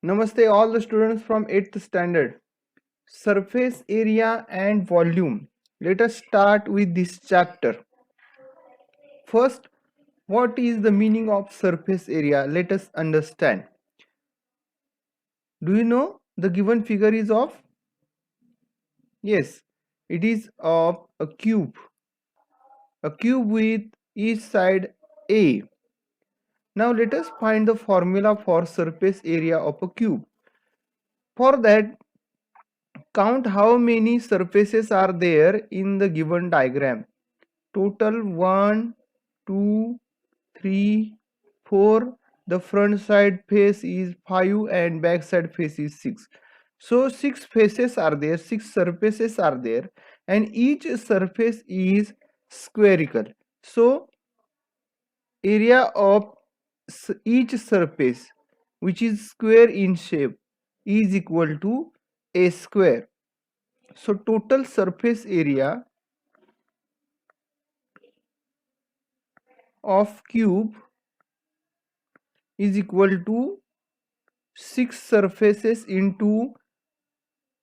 Namaste all the students from 8th standard. Surface area and volume. Let us start with this chapter. First, what is the meaning of surface area? Let us understand. Do you know the given figure is of? Yes, it is of a cube. A cube with each side A. Now let us find the formula for surface area of a cube. For that, count how many surfaces are there in the given diagram. Total 1, 2, 3, 4. The front side face is 5 and back side face is 6. So 6 faces are there, 6 surfaces are there, and each surface is spherical. So area of each surface which is square in shape is equal to a square. So total surface area of cube is equal to 6 surfaces into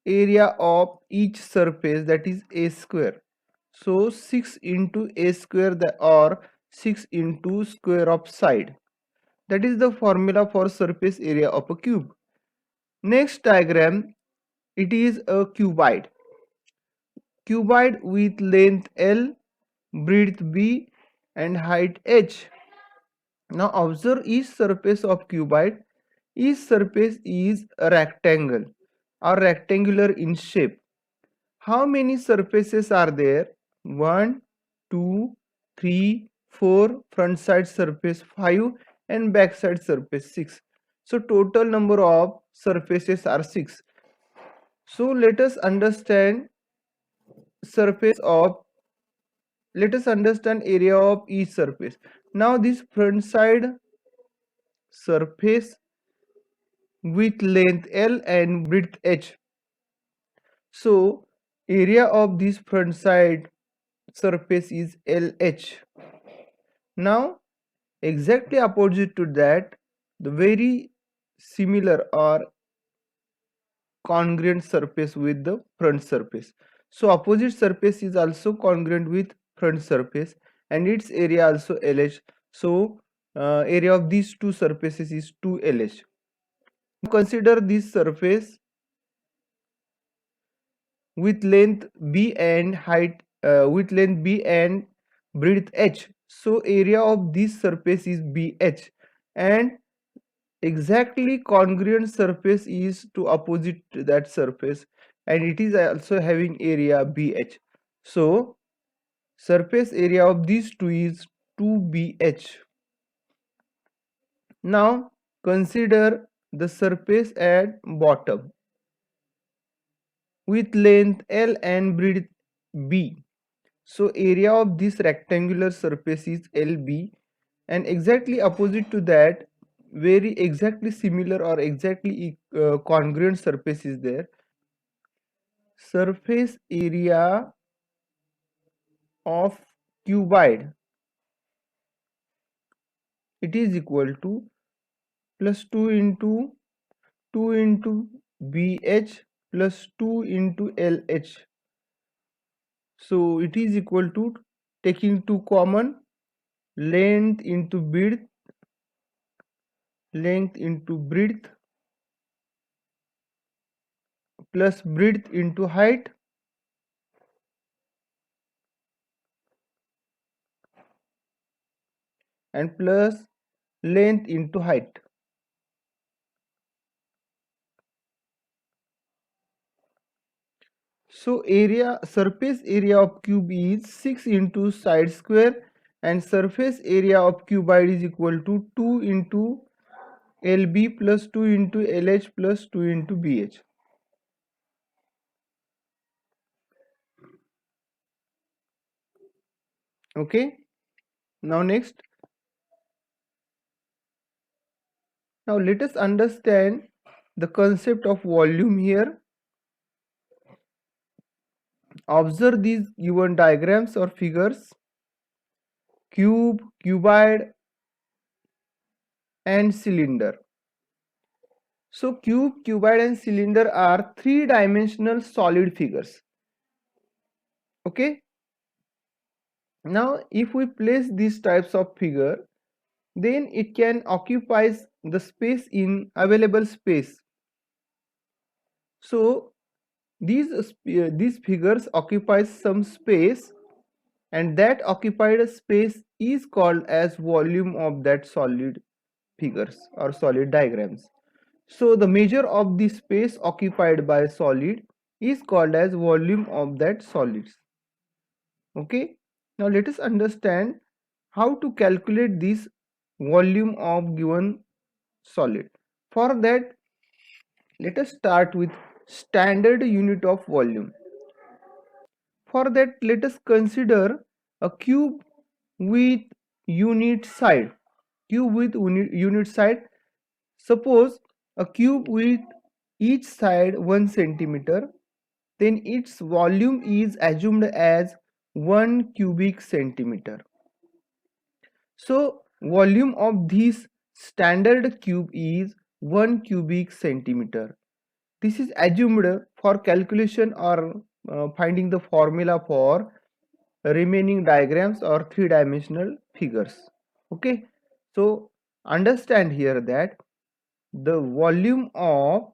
area of each surface, that is a square. So 6 into a square or 6 into square of side. That is the formula for surface area of a cube. Next diagram, it is a cuboid. Cuboid with length L, breadth B and height H. Now observe each surface of cuboid. Each surface is a rectangle or rectangular in shape. How many surfaces are there? 1, 2, 3, 4, front side surface 5 and back side surface 6. So total number of surfaces are 6. So let us understand area of each surface. Now this front side surface with length L and breadth H. So area of this front side surface is LH. Now exactly opposite to that, the very similar or congruent surface with the front surface. So opposite surface is also congruent with front surface and its area also LH. So area of these two surfaces is 2LH. Consider this surface with length B and height with length B and breadth H. So area of this surface is BH and exactly congruent surface is to opposite that surface and it is also having area BH. So surface area of these two is 2BH. Now consider the surface at bottom with length L and breadth B. So area of this rectangular surface is LB and exactly opposite to that, very exactly similar or exactly congruent surface is there. Surface area of cuboid, it is equal to plus 2 into BH plus 2 into LH. So it is equal to, taking 2 common, length into breadth plus breadth into height and plus length into height. So surface area of cube is 6 into side square and surface area of cuboid is equal to 2 into LB plus 2 into LH plus 2 into BH. Okay. Now next. Now let us understand the concept of volume here. Observe these given diagrams or figures. Cube, cuboid and cylinder. So cube, cuboid and cylinder are three-dimensional solid figures. Okay. Now if we place these types of figure, then it can occupy the space in available space. So these figures occupies some space, and that occupied space is called as volume of that solid figures or solid diagrams. So the measure of the space occupied by solid is called as volume of that solids. Okay. Now let us understand how to calculate this volume of given solid. For that, let us start with standard unit of volume. For that, let us consider a cube with unit side. Cube with unit side. Suppose a cube with each side 1 centimeter, then its volume is assumed as 1 cubic centimeter. So volume of this standard cube is 1 cubic centimeter. This is assumed for calculation or finding the formula for remaining diagrams or three-dimensional figures. Okay, so understand here that the volume of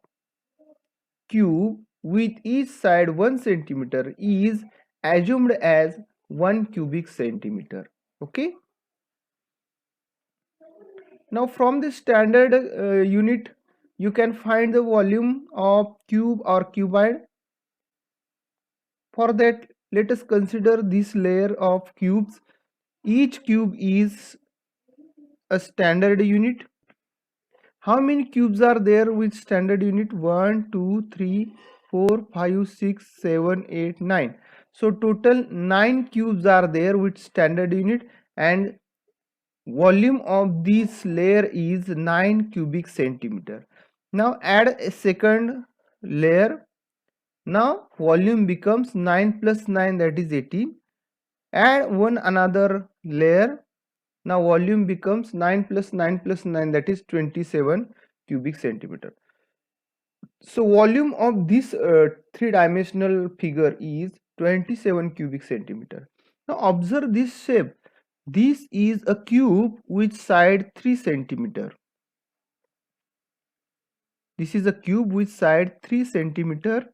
cube with each side 1 centimeter is assumed as 1 cubic centimeter. Okay. Now from the standard unit, you can find the volume of cube or cuboid. For that, let us consider this layer of cubes. Each cube is a standard unit. How many cubes are there with standard unit? 1, 2, 3, 4, 5, 6, 7, 8, 9. So total 9 cubes are there with standard unit, and volume of this layer is 9 cubic centimeter. Now add a second layer. Now volume becomes 9 plus 9, that is 18. Add one another layer. Now volume becomes 9 plus 9 plus 9, that is 27 cubic centimeter. So volume of this three-dimensional figure is 27 cubic centimeter. Now observe this shape. This is a cube with side 3 centimeter. This is a cube with side 3 centimeter.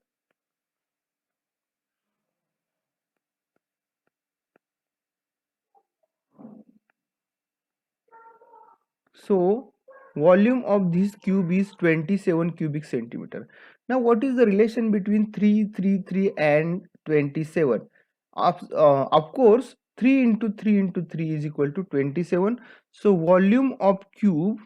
So volume of this cube is 27 cubic centimeter. Now what is the relation between 3, 3, 3 and 27? Of course 3 into 3 into 3 is equal to 27. So volume of cube,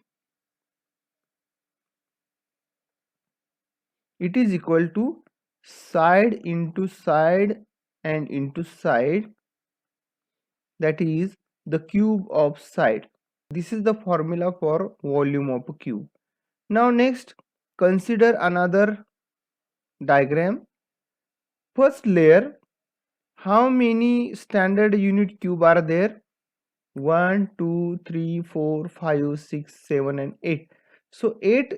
it is equal to side into side and into side, that is the cube of side. This is the formula for volume of a cube. Now next, consider another diagram. First layer, how many standard unit cube are there? 1, 2, 3, 4, 5, 6, 7 and 8. So 8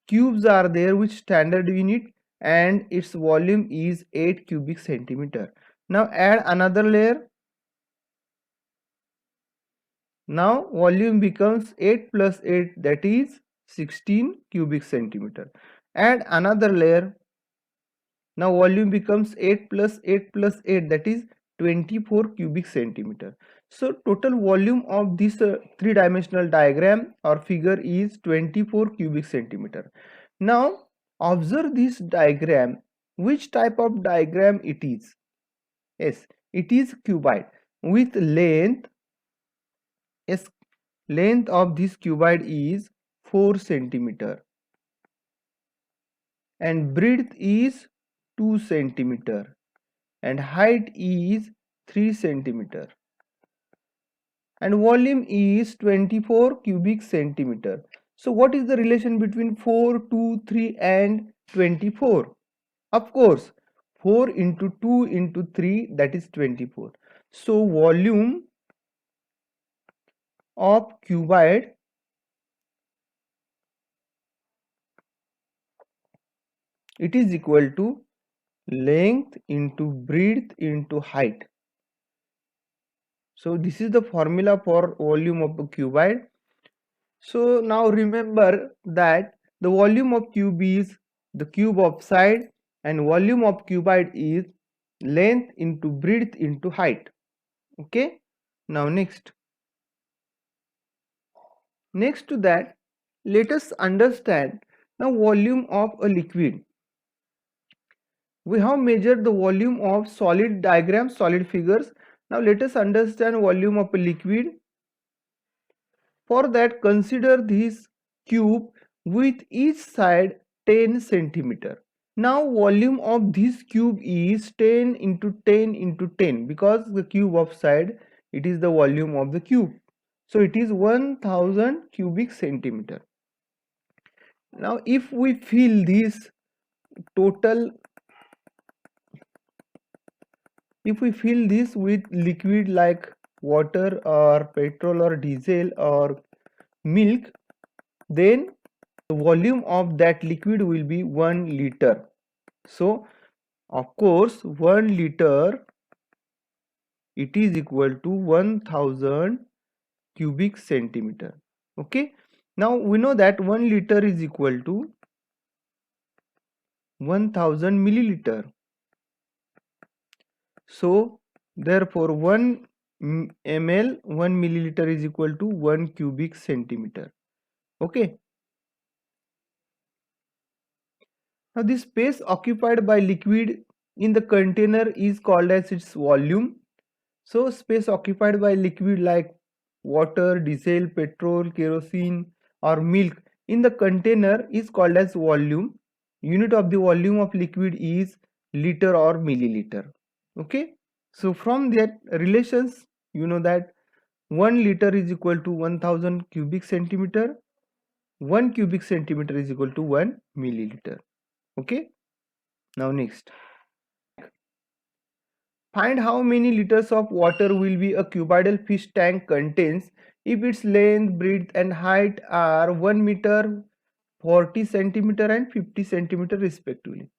cubes are there with standard unit, and its volume is 8 cubic centimeter. Now add another layer. Now volume becomes 8 plus 8, that is 16 cubic centimeter. Add another layer. Now volume becomes 8 plus 8 plus 8, that is 24 cubic centimeter. So total volume of this three-dimensional diagram or figure is 24 cubic centimeter. Now observe this diagram. Which type of diagram it is? Yes, it is cuboid with length. Yes, length of this cuboid is 4 centimeter and breadth is 2 centimeter and height is 3 centimeter and volume is 24 cubic centimeter. So what is the relation between 4, 2, 3 and 24? Of course 4 into 2 into 3, that is 24. So volume of cuboid it is equal to length into breadth into height. So this is the formula for volume of a cuboid. So now remember that the volume of cube is the cube of side and volume of cuboid is length into breadth into height. Okay. Now next to that, let us understand now volume of a liquid. We have measured the volume of solid diagrams, solid figures. Now let us understand volume of a liquid. For that, consider this cube with each side 10 centimeter. Now volume of this cube is 10 into 10 into 10 because the cube of side, it is the volume of the cube. So it is 1000 cubic centimeter. Now if we fill this total, if we fill this with liquid like water or petrol or diesel or milk, then the volume of that liquid will be 1 liter. So of course 1 liter, it is equal to 1000 cubic centimeter. Okay, now we know that 1 liter is equal to 1000 milliliter. So therefore 1 ml 1 milliliter is equal to 1 cubic centimeter. Okay, now the space occupied by liquid in the container is called as its volume. So space occupied by liquid like water, diesel, petrol, kerosene or milk in the container is called as volume. Unit of the volume of liquid is liter or milliliter. Okay, so from that relations you know that 1 liter is equal to 1000 cubic centimeter, 1 cubic centimeter is equal to 1 milliliter. Okay, now next, find how many liters of water will be a cuboidal fish tank contains if its length, breadth and height are 1 meter, 40 centimeter and 50 centimeter respectively.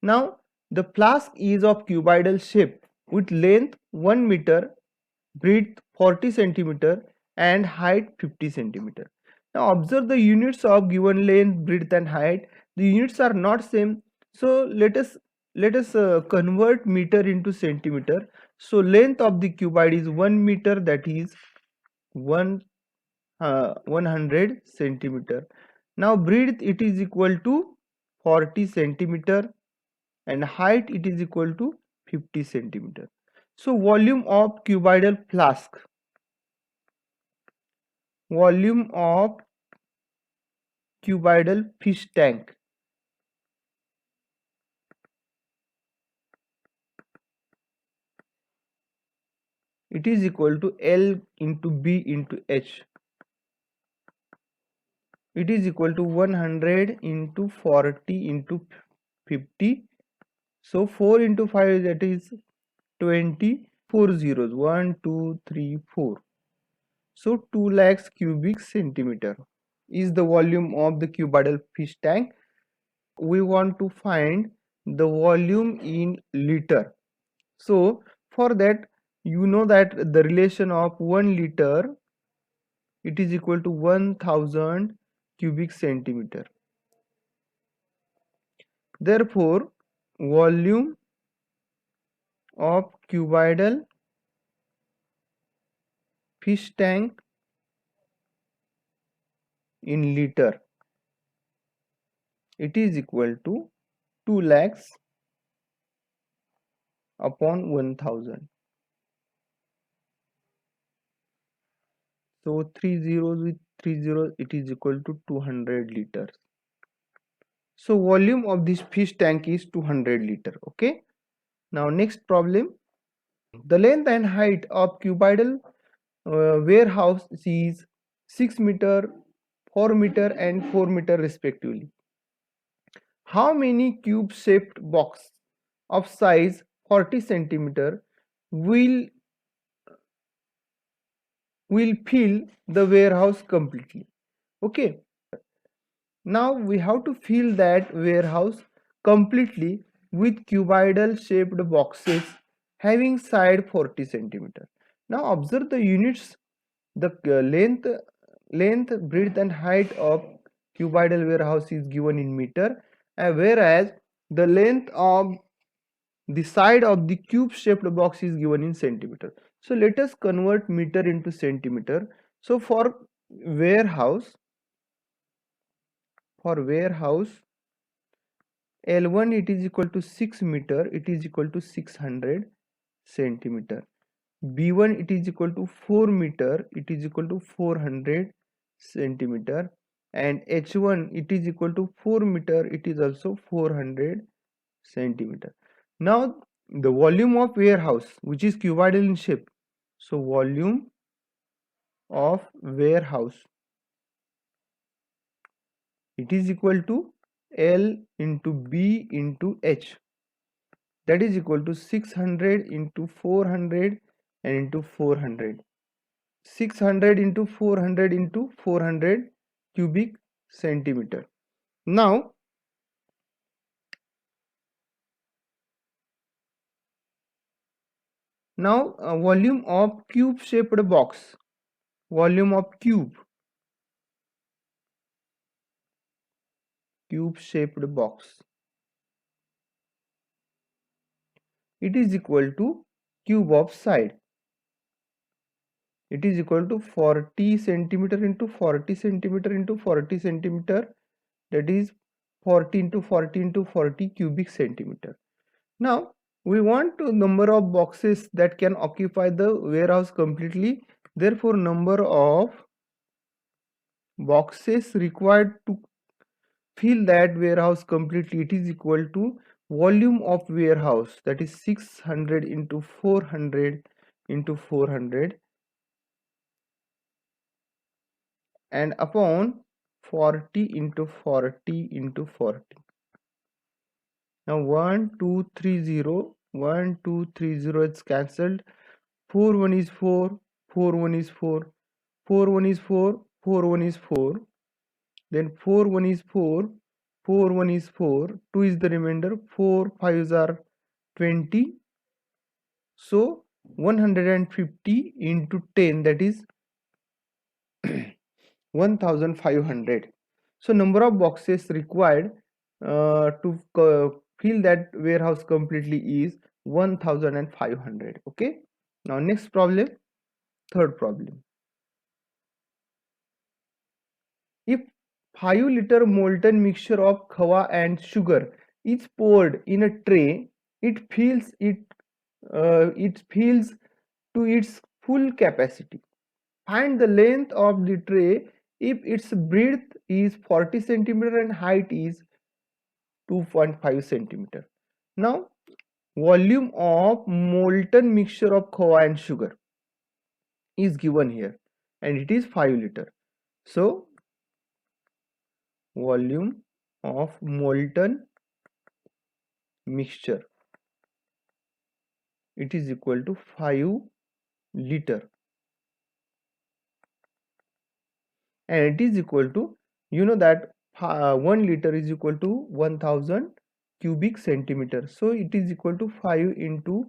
Now the flask is of cuboidal shape with length 1 meter, breadth 40 centimeter and height 50 centimeter. Now observe the units of given length, breadth and height. The units are not same. So let us convert meter into centimeter. So length of the cuboid is 1 meter, that is 100 centimeter. Now breadth it is equal to 40 centimeter and height it is equal to 50 centimeter. So volume of cuboidal flask, volume of cuboidal fish tank, it is equal to L into B into H. It is equal to 100 into 40 into 50. So 4 into 5, that is 20. 4 zeros, 1 2 3 4. So 2 lakhs cubic centimeter is the volume of the cuboidal fish tank. We want to find the volume in liter. So for that, you know that the relation of 1 liter, it is equal to 1000 cubic centimeter. Therefore volume of cuboidal fish tank in liter, it is equal to 2 lakhs upon 1000. So 3 zeros with 3 zeros, it is equal to 200 liters. So volume of this fish tank is 200 liter. Okay, now next problem, the length and height of cuboidal warehouse is 6 meter, 4 meter and 4 meter respectively. How many cube shaped box of size 40 centimeter will fill the warehouse completely? Okay, now we have to fill that warehouse completely with cuboidal shaped boxes having side 40 centimeter. Now observe the units. The length, breadth and height of cuboidal warehouse is given in meter, whereas the length of the side of the cube shaped box is given in centimeter. So let us convert meter into centimeter. So for warehouse, L1 it is equal to 6 meter, it is equal to 600 centimeter. B1 it is equal to 4 meter, it is equal to 400 centimeter, and H1 it is equal to 4 meter, it is also 400 centimeter. Now the volume of warehouse, which is cuboidal in shape, so volume of warehouse, it is equal to L into B into H, that is equal to 600 into 400 and into 400. 600 into 400 cubic centimeter. Now volume of cube shaped box, volume of cube shaped box, it is equal to cube of side, it is equal to 40 centimeter into 40 centimeter into 40 centimeter, that is 40 into 40 into 40 cubic centimeter. Now we want to number of boxes that can occupy the warehouse completely. Therefore number of boxes required to fill that warehouse completely, it is equal to volume of warehouse, that is 600 into 400 into 400 and upon 40 into 40 into 40. Now 1 2 3 0, 1 2 3 0 is cancelled. 4 1 is 4, 4 1 is 4, 4 1 is 4, 4 1 is 4, then 4 1 is 4, 4 1 is 4, 2 is the remainder, 4 5s are 20, so 150 into 10, that is 1500. So number of boxes required to fill that warehouse completely is 1500. Okay, now next problem, third problem. If 5-liter molten mixture of khawa and sugar is poured in a tray, it fills to its full capacity. Find the length of the tray if its breadth is 40 centimeter and height is 2.5 centimeter. Now volume of molten mixture of khawa and sugar is given here and it is 5 liter. So volume of molten mixture, it is equal to 5 liter and it is equal to, you know that 1 liter is equal to 1000 cubic centimeter, so it is equal to 5 into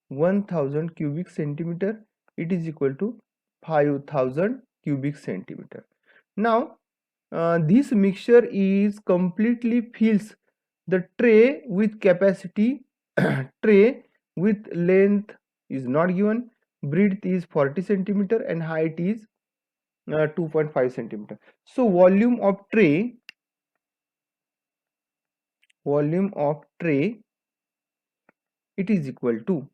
1000 cubic centimeter, it is equal to 5000 cubic centimeter. Now this mixture is completely fills the tray with capacity. Tray with length is not given, breadth is 40 centimeter and height is 2.5 centimeter. So volume of tray, it is equal to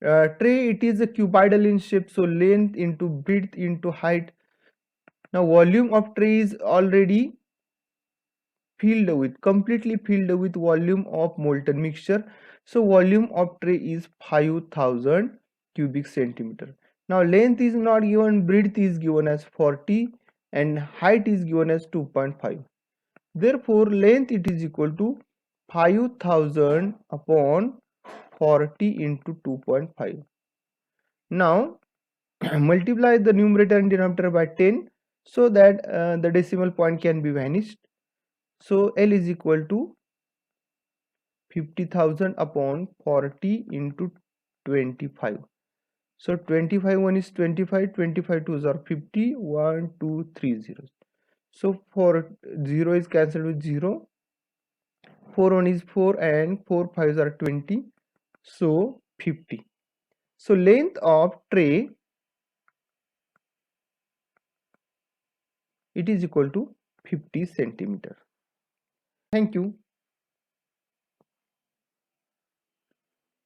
tray, it is a cuboidal in shape, so length into breadth into height. Now volume of tray is already completely filled with volume of molten mixture, so volume of tray is 5000 cubic centimeter. Now length is not given, breadth is given as 40 and height is given as 2.5. Therefore length it is equal to 5000 upon 40 into 2.5. Now multiply the numerator and denominator by 10 so that the decimal point can be vanished. So L is equal to 50,000 upon 40 into 25. So 25 1 is 25, 25 2s are 50, 1 2 3 zeros. So 0 is cancelled with 0, 4 1 is 4 and 4 5s are 20, so 50. So length of tray, it is equal to 50 centimeter. Thank you.